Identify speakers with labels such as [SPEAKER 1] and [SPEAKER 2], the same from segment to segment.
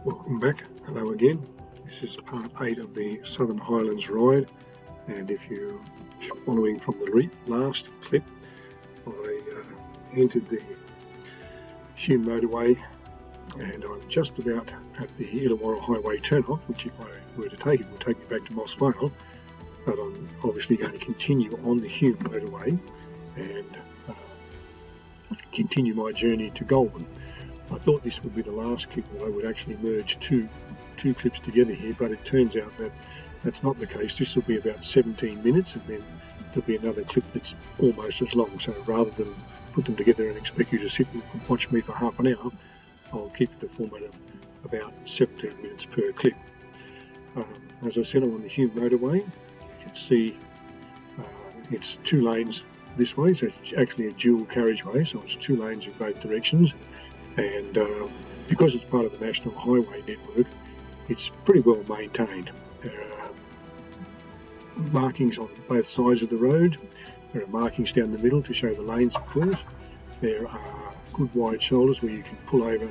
[SPEAKER 1] Welcome back. Hello again. This is part 8 of the Southern Highlands ride, and if you're following from the last clip, I entered the Hume motorway and I'm just about at the Illawarra Highway turnoff, which if I were to take it would take me back to Moss Vale, but I'm obviously going to continue on the Hume motorway and continue my journey to Goulburn. I thought this would be the last clip that I would actually merge two clips together here, but it turns out that that's not the case. This will be about 17 minutes and then there'll be another clip that's almost as long. So rather than put them together and expect you to sit and watch me for half an hour, I'll keep the format of about 17 minutes per clip. As I said, I'm on the Hume motorway. You can see it's 2 lanes this way, so it's actually a dual carriageway, so it's 2 lanes in both directions. And because it's part of the National Highway network, it's pretty well maintained. There are markings on both sides of the road. There are markings down the middle to show the lanes, of course. There are good wide shoulders where you can pull over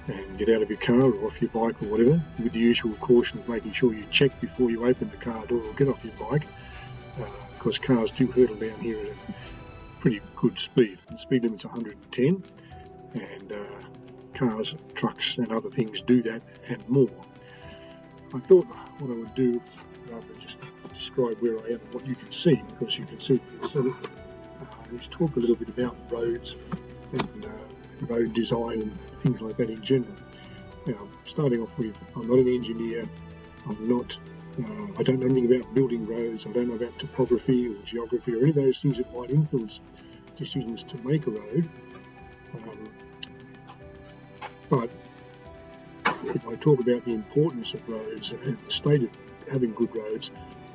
[SPEAKER 1] and get out of your car or off your bike or whatever, with the usual caution of making sure you check before you open the car door or get off your bike, because cars do hurtle down here at a pretty good speed. The speed limit's 110. And cars, trucks and other things do that and more. I thought what I would do, rather than just describe where I am and what you can see, because you can see is talk a little bit about roads and road design and things like that in general. Now, starting off with, I'm not an engineer, I don't know anything about building roads, I don't know about topography or geography or any of those things that might influence decisions to make a road. But if I talk about the importance of roads and the state of having good roads,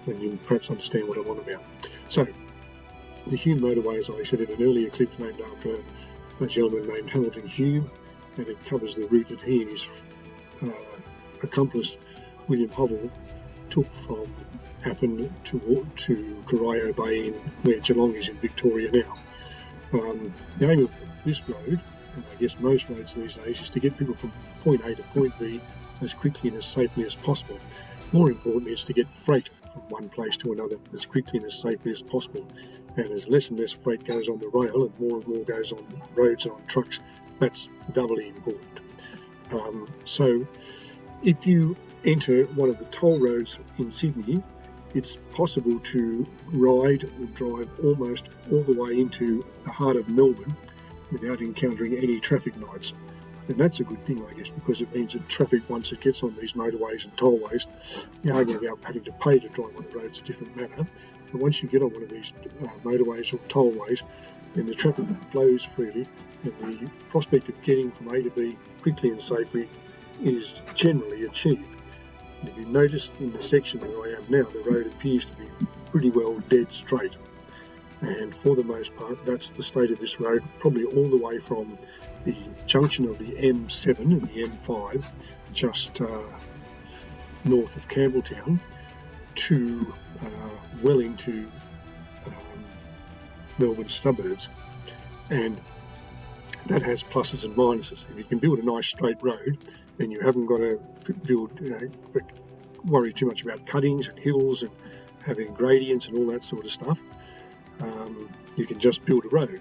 [SPEAKER 1] then you perhaps understand what I'm on about. So, the Hume motorway, as I said in an earlier clip, is named after a gentleman named Hamilton Hume, and it covers the route that he and his accomplice William Hovell took from Appin to Corio Bay, where Geelong is in Victoria now. The aim of this road, and I guess most roads these days, is to get people from point A to point B as quickly and as safely as possible. More importantly, it's to get freight from one place to another as quickly and as safely as possible. And as less and less freight goes on the rail and more goes on roads and on trucks, that's doubly important. So if you enter one of the toll roads in Sydney, it's possible to ride or drive almost all the way into the heart of Melbourne without encountering any traffic lights. And that's a good thing, I guess, because it means that traffic, once it gets on these motorways and tollways, you are going to be having to pay to drive on the roads, a different matter. But once you get on one of these motorways or tollways, then the traffic flows freely, and the prospect of getting from A to B quickly and safely is generally achieved. And if you notice in the section where I am now, the road appears to be pretty well dead straight. And for the most part, that's the state of this road, probably all the way from the junction of the M7 and the M5, just north of Campbelltown, to well into Melbourne suburbs. And that has pluses and minuses. If you can build a nice straight road, then you haven't got to worry too much about cuttings and hills and having gradients and all that sort of stuff. You can just build a road.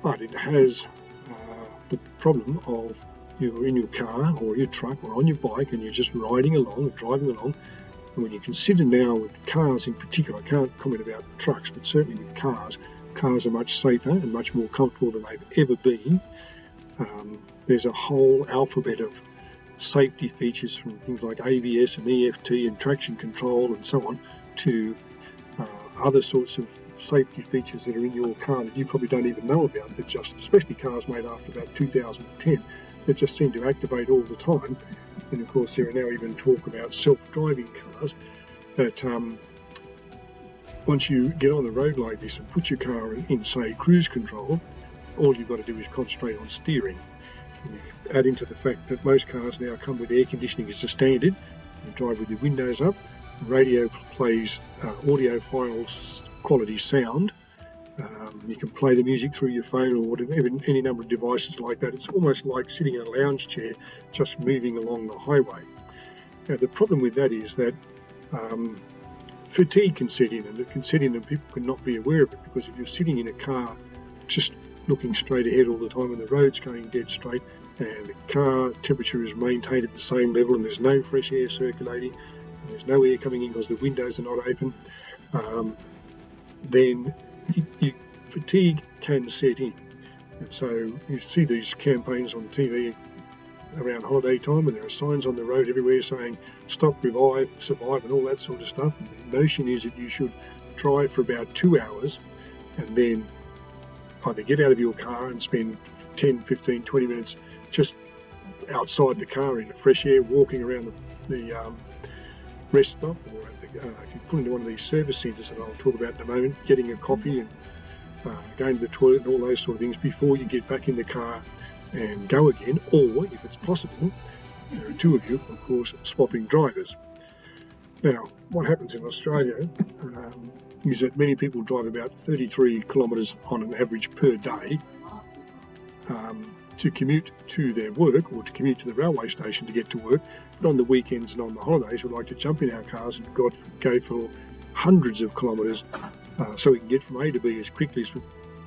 [SPEAKER 1] But it has the problem of you're in your car or your truck or on your bike and you're just riding along and driving along. And when you consider now with cars in particular, I can't comment about trucks, but certainly with cars are much safer and much more comfortable than they've ever been. There's a whole alphabet of safety features from things like ABS and EFT and traction control and so on to other sorts of safety features that are in your car that you probably don't even know about, that just, especially cars made after about 2010, that just seem to activate all the time. And of course there are now even talk about self-driving cars that once you get on the road like this and put your car in, say, cruise control, all you've got to do is concentrate on steering. And you add into the fact that most cars now come with air conditioning as a standard. You drive with your windows up, the radio plays audio files quality sound, You can play the music through your phone or whatever, any number of devices like that. It's almost like sitting in a lounge chair, just moving along the highway. Now, the problem with that is that fatigue can set in, and it can set in and people can not be aware of it, because if you're sitting in a car just looking straight ahead all the time and the road's going dead straight and the car temperature is maintained at the same level and there's no fresh air circulating and there's no air coming in because the windows are not open, then fatigue can set in. And so you see these campaigns on TV around holiday time, and there are signs on the road everywhere saying stop, revive, survive, and all that sort of stuff. And the notion is that you should drive for about 2 hours and then either get out of your car and spend 10, 15, 20 minutes just outside the car in the fresh air, walking around the rest stop, or if you pull into one of these service centres that I'll talk about in a moment, getting a coffee and going to the toilet and all those sort of things before you get back in the car and go again, or if it's possible, if there are two of you, of course, swapping drivers. Now, what happens in Australia is that many people drive about 33 kilometres on an average per day to commute to their work or to commute to the railway station to get to work. But on the weekends and on the holidays, we'd like to jump in our cars and go for hundreds of kilometres so we can get from A to B as quickly as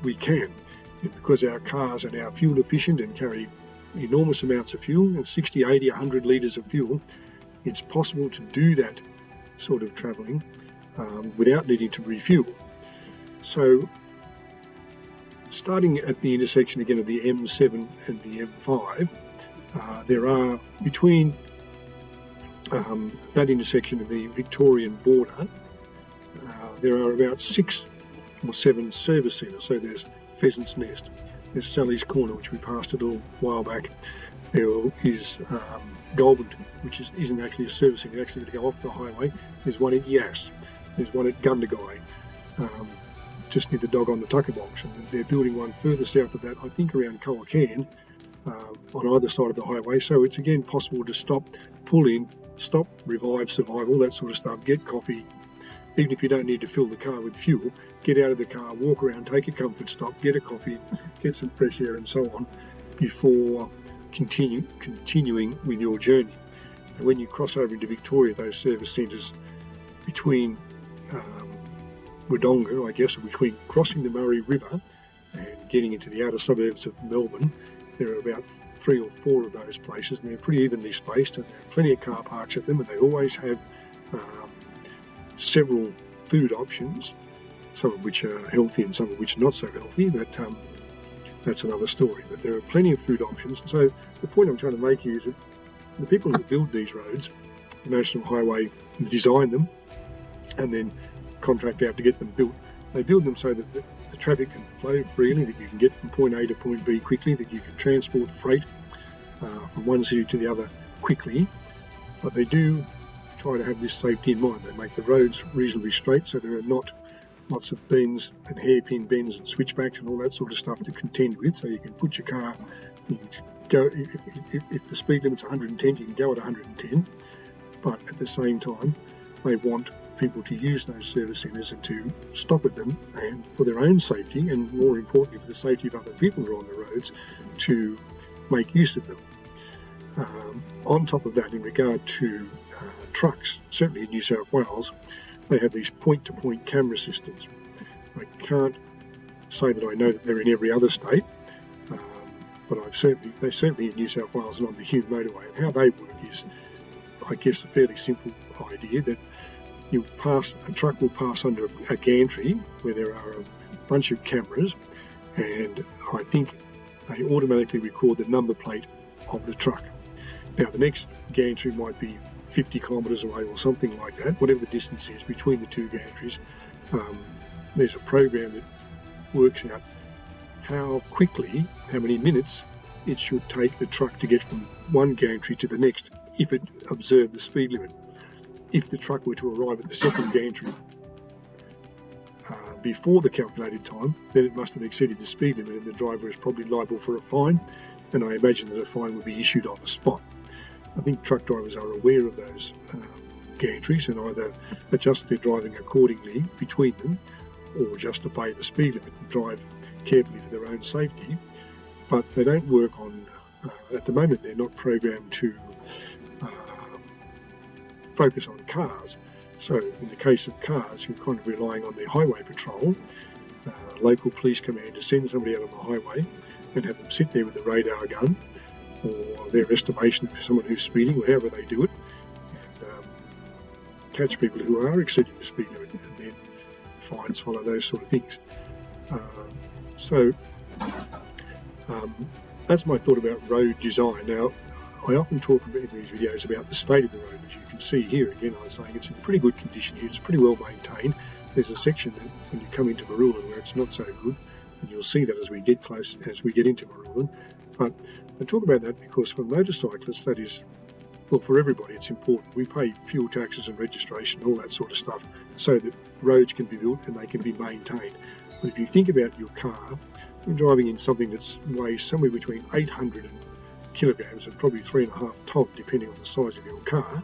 [SPEAKER 1] we can. And because our cars are now fuel efficient and carry enormous amounts of fuel, and 60, 80, 100 litres of fuel, it's possible to do that sort of travelling without needing to refuel. So starting at the intersection again of the M7 and the M5, there are between that intersection of the Victorian border, there are about 6 or 7 service centres. So there's Pheasant's Nest, there's Sally's Corner, which we passed a little while back. There is Goulburn, which isn't actually a service centre, it's actually going to go off the highway. There's one at Yass, there's one at Gundagai, just near the Dog on the Tucker Box, and they're building one further south of that, I think around Coacan, on either side of the highway. So it's again possible to stop, pull in, stop, revive, survive, all that sort of stuff, get coffee. Even if you don't need to fill the car with fuel, get out of the car, walk around, take a comfort stop, get a coffee, get some fresh air and so on before continuing with your journey. And when you cross over into Victoria, those service centres between Wodonga, I guess, or between crossing the Murray River and getting into the outer suburbs of Melbourne, there are about 3 or 4 of those places, and they're pretty evenly spaced, and there are plenty of car parks at them, and they always have several food options, some of which are healthy and some of which are not so healthy, but that's another story. But there are plenty of food options. And so the point I'm trying to make here is that the people who build these roads, the National Highway, design them and then contract out to get them built. They build them so that the traffic can flow freely, that you can get from point A to point B quickly, that you can transport freight from one city to the other quickly. But they do try to have this safety in mind. They make the roads reasonably straight, so there are not lots of bends and hairpin bends and switchbacks and all that sort of stuff to contend with. So you can put your car, you can go, if the speed limit's 110, you can go at 110. But at the same time, they want people to use those service centres and to stop at them, and for their own safety, and more importantly for the safety of other people who are on the roads, to make use of them. On top of that, in regard to trucks, certainly in New South Wales, they have these point-to-point camera systems. I can't say that I know that they're in every other state, but they're certainly in New South Wales and on the Hume motorway. And how they work is, I guess, a fairly simple idea that a truck will pass under a gantry where there are a bunch of cameras, and I think they automatically record the number plate of the truck. Now, the next gantry might be 50 kilometres away or something like that, whatever the distance is between the two gantries. There's a program that works out how many minutes it should take the truck to get from one gantry to the next if it observed the speed limit. If the truck were to arrive at the second gantry before the calculated time, then it must have exceeded the speed limit, and the driver is probably liable for a fine, and I imagine that a fine would be issued on the spot. I think truck drivers are aware of those gantries and either adjust their driving accordingly between them, or just obey the speed limit and drive carefully for their own safety. But they don't work on, at the moment they're not programmed to focus on cars. So in the case of cars, you're kind of relying on the highway patrol, local police command to send somebody out on the highway and have them sit there with a radar gun or their estimation of someone who's speeding, or however they do it, and catch people who are exceeding the speed limit, and then fines follow, those sort of things. That's my thought about road design. Now, I often talk in these videos about the state of the road. As you can see here, again, I'm saying it's in pretty good condition here. It's pretty well maintained. There's a section that when you come into Marulan where it's not so good, and you'll see that as we get close, as we get into Marulan. But I talk about that because for motorcyclists, that is, well, for everybody, it's important. We pay fuel taxes and registration, all that sort of stuff, so that roads can be built and they can be maintained. But if you think about your car, you're driving in something that weighs somewhere between 800 kilograms and probably 3.5 tons, depending on the size of your car.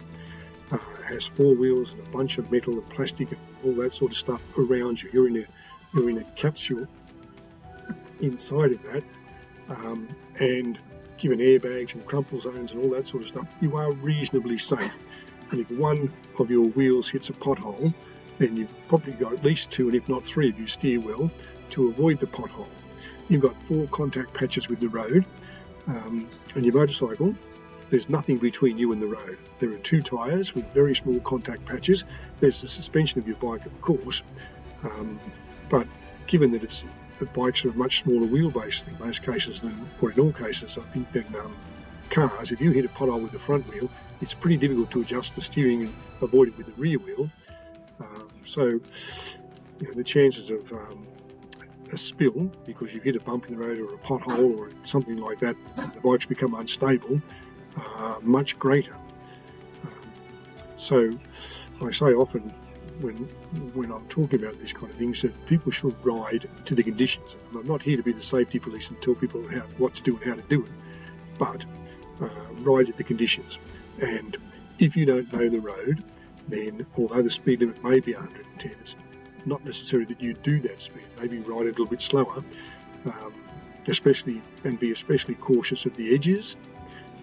[SPEAKER 1] It has four wheels and a bunch of metal and plastic and all that sort of stuff around you. You're in a capsule inside of that, and given airbags and crumple zones and all that sort of stuff, you are reasonably safe. And if one of your wheels hits a pothole, then you've probably got at least two, and if not three, if you steer well, to avoid the pothole. You've got 4 contact patches with the road, and your motorcycle, there's nothing between you and the road. There are 2 tyres with very small contact patches. There's the suspension of your bike, of course, but given that the bikes are a much smaller wheelbase in most cases than, or in all cases, I think, than cars, if you hit a pothole with the front wheel, it's pretty difficult to adjust the steering and avoid it with the rear wheel. So the chances of a spill because you hit a bump in the road or a pothole or something like that, and the bikes become unstable, are much greater. So I say often when I'm talking about these kind of things that people should ride to the conditions. And I'm not here to be the safety police and tell people what to do and how to do it, but ride to the conditions. And if you don't know the road, then although the speed limit may be 110, it's not necessary that you do that speed. Maybe ride a little bit slower, be especially cautious at the edges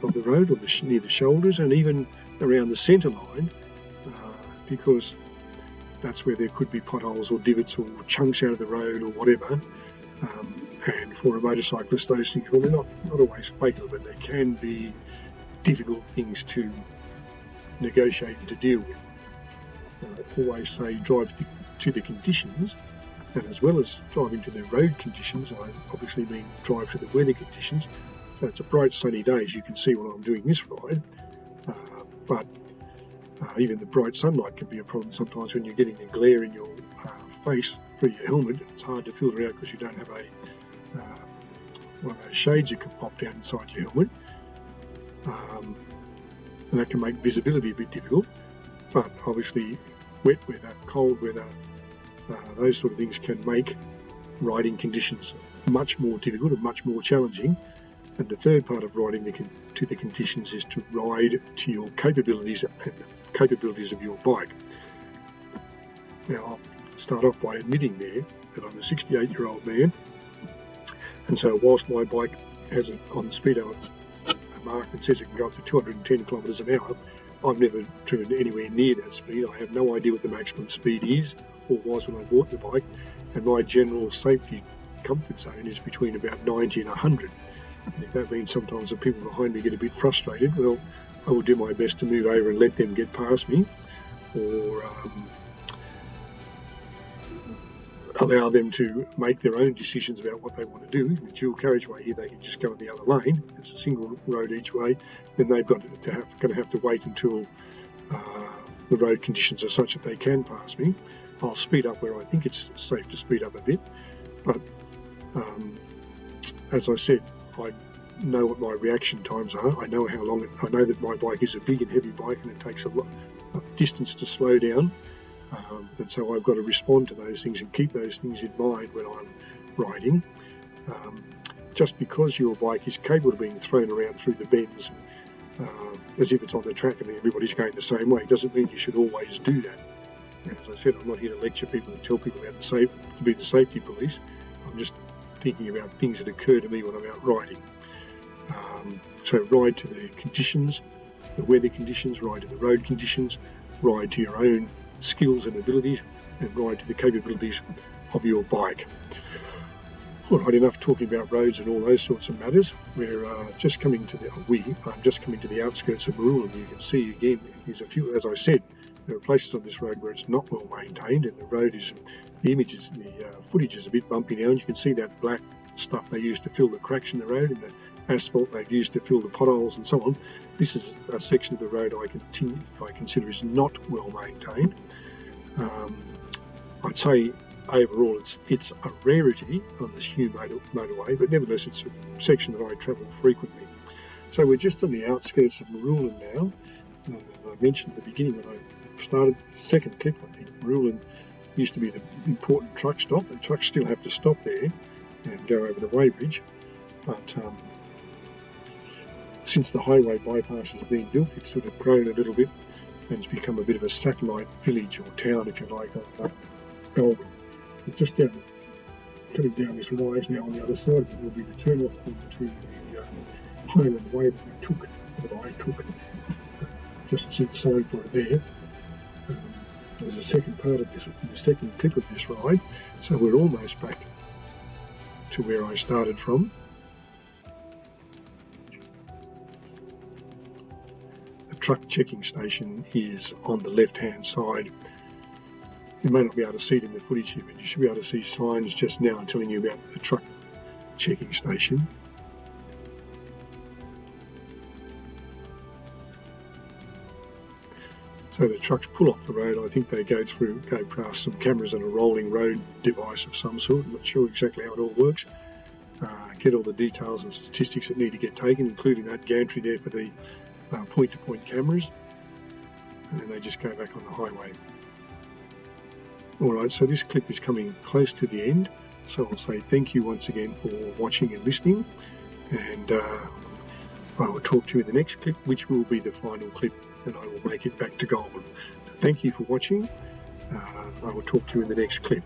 [SPEAKER 1] of the road or near the shoulders and even around the centre line, because that's where there could be potholes or divots or chunks out of the road or whatever. And for a motorcyclist, those things, well, they're not always fatal, but they can be difficult things to negotiate and to deal with. I always say drive to the conditions, and as well as driving to the road conditions, I obviously mean drive to the weather conditions. So it's a bright sunny day, as you can see when I'm doing this ride, but even the bright sunlight can be a problem sometimes when you're getting the glare in your face through your helmet. It's hard to filter out because you don't have one of those shades that can pop down inside your helmet, and that can make visibility a bit difficult. But obviously wet weather, cold weather, those sort of things can make riding conditions much more difficult and much more challenging. And the third part of riding to the conditions is to ride to your capabilities and the capabilities of your bike. Now, I'll start off by admitting there that I'm a 68-year-old man, and so whilst my bike has on the speedo a mark that says it can go up to 210 kilometres an hour, I've never driven anywhere near that speed. I have no idea what the maximum speed is or was when I bought the bike, and my general safety comfort zone is between about 90 and 100. And if that means sometimes the people behind me get a bit frustrated, well, I will do my best to move over and let them get past me, or allow them to make their own decisions about what they want to do. In a dual carriageway here, they can just go in the other lane. It's a single road each way. Then they've got to have to wait until the road conditions are such that they can pass me. I'll speed up where I think it's safe to speed up a bit. But as I said, I know what my reaction times are. I know how long. I know that my bike is a big and heavy bike, and it takes a lot of distance to slow down. And so I've got to respond to those things and keep those things in mind when I'm riding. Just because your bike is capable of being thrown around through the bends as if it's on the track and everybody's going the same way, doesn't mean you should always do that. As I said, I'm not here to lecture people and tell people about to be the safety police. I'm just thinking about things that occur to me when I'm out riding. So ride to the conditions, the weather conditions, ride to the road conditions, ride to your own skills and abilities, and ride to the capabilities of your bike. All right, enough talking about roads and all those sorts of matters. I'm just coming to the outskirts of Marulan. You can see again, there's a few, as I said, there are places on this road where it's not well maintained, and the footage is a bit bumpy now, and you can see that black stuff they used to fill the cracks in the road and the asphalt they've used to fill the potholes and so on. This is a section of the road I consider is not well maintained. I'd say overall it's a rarity on this Hume motorway, but nevertheless it's a section that I travel frequently. So we're just on the outskirts of Marulan now. I mentioned at the beginning when I started the second clip, I think Marulan used to be the important truck stop, and trucks still have to stop there and go over the weighbridge. But since the highway bypass has been built, it's sort of grown a little bit and it's become a bit of a satellite village or town, if you like, of Melbourne. Just coming down this rise now on the other side will be the turn-off point to the Highland way that I took. Just see the sign for it there. There's a second part of this, the second clip of this ride, so we're almost back to where I started from. The truck checking station is on the left-hand side. You may not be able to see it in the footage here, but you should be able to see signs just now telling you about the truck checking station. So the trucks pull off the road. I think they go past some cameras and a rolling road device of some sort. I'm not sure exactly how it all works. Get all the details and statistics that need to get taken, including that gantry there for the point-to-point cameras. And then they just go back on the highway. Alright, so this clip is coming close to the end. So I'll say thank you once again for watching and listening. And I will talk to you in the next clip, which will be the final clip, and I will make it back to Goulburn. Thank you for watching. I will talk to you in the next clip.